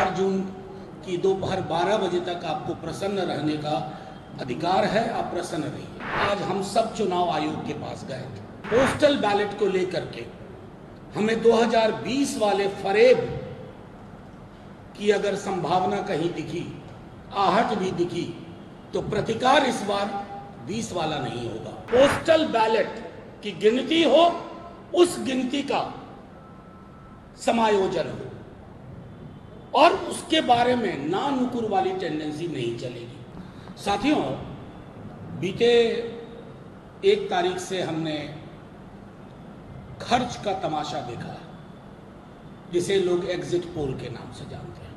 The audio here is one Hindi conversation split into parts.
4 जून की दोपहर 12 बजे तक आपको प्रसन्न रहने का अधिकार है, आप प्रसन्न रहिए। आज हम सब चुनाव आयोग के पास गए थे। पोस्टल बैलेट को लेकर के हमें 2020 वाले फरेब की अगर संभावना कहीं दिखी, आहट भी दिखी, तो प्रतिकार इस बार 20 वाला नहीं होगा। पोस्टल बैलेट की गिनती हो, उस गिनती का समायोजन हो और उसके बारे में ना नुकुर वाली टेंडेंसी नहीं चलेगी। साथियों, बीते 1 तारीख से हमने खर्च का तमाशा देखा, जिसे लोग एग्जिट पोल के नाम से जानते हैं।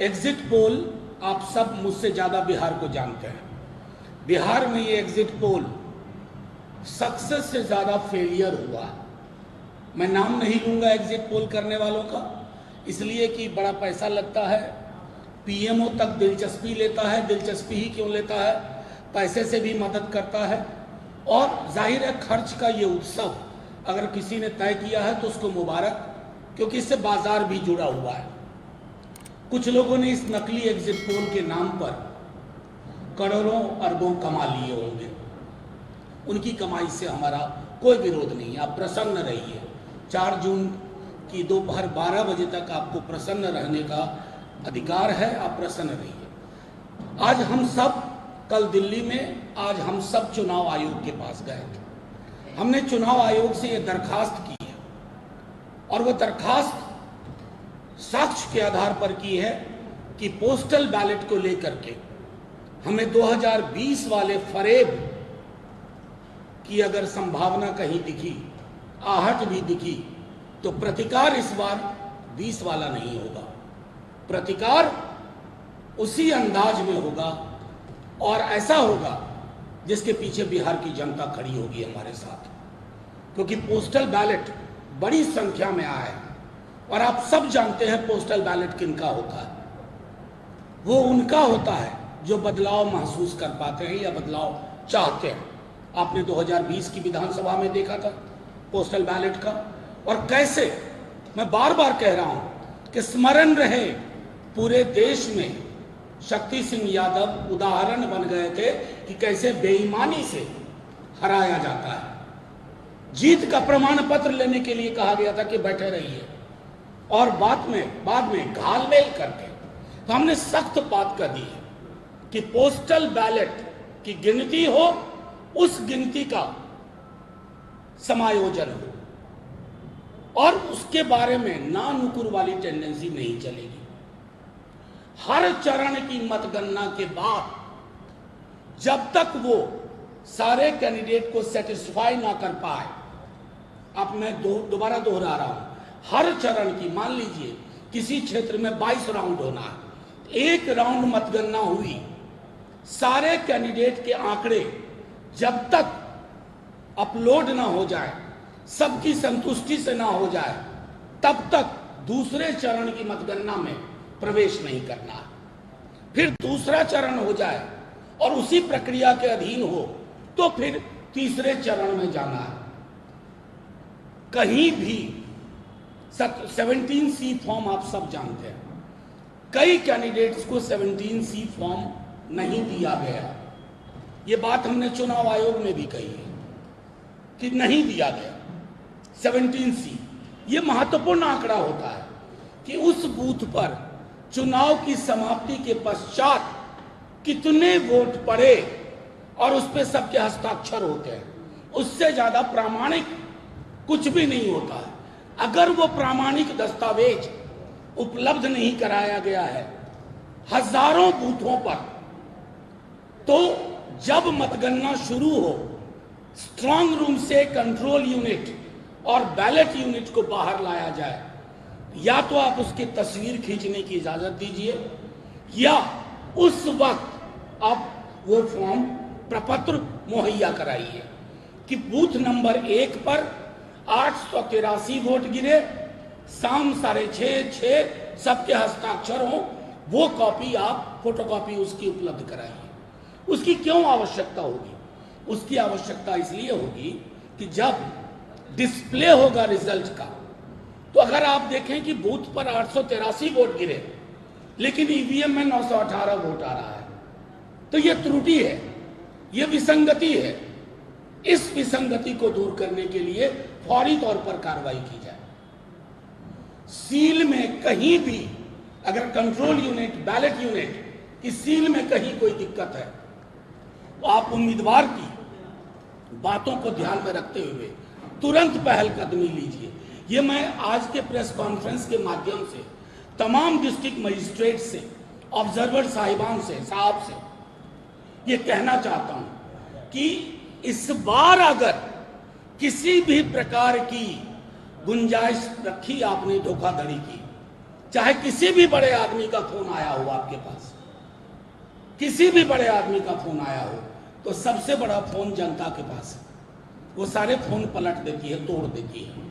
एग्जिट पोल आप सब मुझसे ज्यादा बिहार को जानते हैं। बिहार में ये एग्जिट पोल सक्सेस से ज्यादा फेलियर हुआ है। मैं नाम नहीं लूंगा एग्जिट पोल करने वालों का, इसलिए कि बड़ा पैसा लगता है, पीएमओ तक दिलचस्पी लेता है। दिलचस्पी ही क्यों लेता है, पैसे से भी मदद करता है। और जाहिर है खर्च का ये उत्सव अगर किसी ने तय किया है तो उसको मुबारक, क्योंकि इससे बाजार भी जुड़ा हुआ है। कुछ लोगों ने इस नकली एग्जिट पोल के नाम पर करोड़ों अरबों कमा लिए होंगे। उनकी कमाई से हमारा कोई विरोध नहीं है, आप प्रसन्न रहिए। 4 जून की दोपहर 12 बजे तक आपको प्रसन्न रहने का अधिकार है, आप प्रसन्न रहिए। आज हम सब, कल दिल्ली में, आज हम सब चुनाव आयोग के पास गए थे। हमने चुनाव आयोग से यह दरखास्त की है और वह दरखास्त साक्ष्य के आधार पर की है कि पोस्टल बैलेट को लेकर के हमें 2020 वाले फरेब की अगर संभावना कहीं दिखी, आहट भी दिखी, तो प्रतिकार इस बार 20 वाला नहीं होगा। प्रतिकार उसी अंदाज में होगा और ऐसा होगा जिसके पीछे बिहार की जनता खड़ी होगी हमारे साथ, क्योंकि पोस्टल बैलेट बड़ी संख्या में आया है और आप सब जानते हैं पोस्टल बैलेट किनका होता है। वो उनका होता है जो बदलाव महसूस कर पाते हैं या बदलाव चाहते हैं। आपने 2020 की विधानसभा में देखा था पोस्टल बैलेट का, और कैसे, मैं बार बार कह रहा हूं कि स्मरण रहे, पूरे देश में शक्ति सिंह यादव उदाहरण बन गए थे कि कैसे बेईमानी से हराया जाता है। जीत का प्रमाण पत्र लेने के लिए कहा गया था कि बैठे रहिए, और बाद में घालमेल करके तो हमने सख्त बात कर दी है कि पोस्टल बैलेट की गिनती हो, उस गिनती का समायोजन हो और उसके बारे में ना नुकुर वाली टेंडेंसी नहीं चलेगी। हर चरण की मतगणना के बाद जब तक वो सारे कैंडिडेट को सेटिस्फाई ना कर पाए, अब मैं दोबारा दोहरा रहा हूं, हर चरण की, मान लीजिए किसी क्षेत्र में 22 राउंड होना है, 1 राउंड मतगणना हुई, सारे कैंडिडेट के आंकड़े जब तक अपलोड ना हो जाए, सबकी संतुष्टि से ना हो जाए, तब तक दूसरे चरण की मतगणना में प्रवेश नहीं करना है। फिर दूसरा चरण हो जाए और उसी प्रक्रिया के अधीन हो तो फिर तीसरे चरण में जाना है। कहीं भी 17C फॉर्म आप सब जानते हैं, कई कैंडिडेट्स को 17C फॉर्म नहीं दिया गया। ये बात हमने चुनाव आयोग में भी कही है कि नहीं दिया गया 17C। ये महत्वपूर्ण आंकड़ा होता है कि उस बूथ पर चुनाव की समाप्ति के पश्चात कितने वोट पड़े और उस पर सबके हस्ताक्षर होते हैं। उससे ज्यादा प्रामाणिक कुछ भी नहीं होता है। अगर वो प्रामाणिक दस्तावेज उपलब्ध नहीं कराया गया है हजारों बूथों पर, तो जब मतगणना शुरू हो, स्ट्रांग रूम से कंट्रोल यूनिट और बैलेट यूनिट को बाहर लाया जाए, या तो आप उसकी तस्वीर खींचने की इजाजत दीजिए या उस वक्त आप वो फॉर्म प्रपत्र मुहैया कराइए कि बूथ नंबर 1 पर 883 वोट गिरे, शाम 6:30 सबके हस्ताक्षर हो, वो कॉपी आप फोटोकॉपी उसकी उपलब्ध कराइए। उसकी क्यों आवश्यकता होगी? उसकी आवश्यकता इसलिए होगी कि जब डिस्प्ले होगा रिजल्ट का, तो अगर आप देखें कि बूथ पर 883 वोट गिरे लेकिन ईवीएम में 918 वोट आ रहा है, तो यह त्रुटि है, यह विसंगति है। इस विसंगति को दूर करने के लिए फौरी तौर पर कार्रवाई की जाए। सील में कहीं भी अगर कंट्रोल यूनिट, बैलेट यूनिट की सील में कहीं कोई दिक्कत है तो आप उम्मीदवार की बातों को ध्यान में रखते हुए तुरंत पहलकदमी लीजिए। ये मैं आज के प्रेस कॉन्फ्रेंस के माध्यम से तमाम डिस्ट्रिक्ट मजिस्ट्रेट से, ऑब्जर्वर साहिबान से, साहब से ये कहना चाहता हूं कि इस बार अगर किसी भी प्रकार की गुंजाइश रखी आपने धोखाधड़ी की, चाहे किसी भी बड़े आदमी का फोन आया हो आपके पास, किसी भी बड़े आदमी का फोन आया हो, तो सबसे बड़ा फोन जनता के पास है। वो सारे फोन पलट देती है, तोड़ देती है।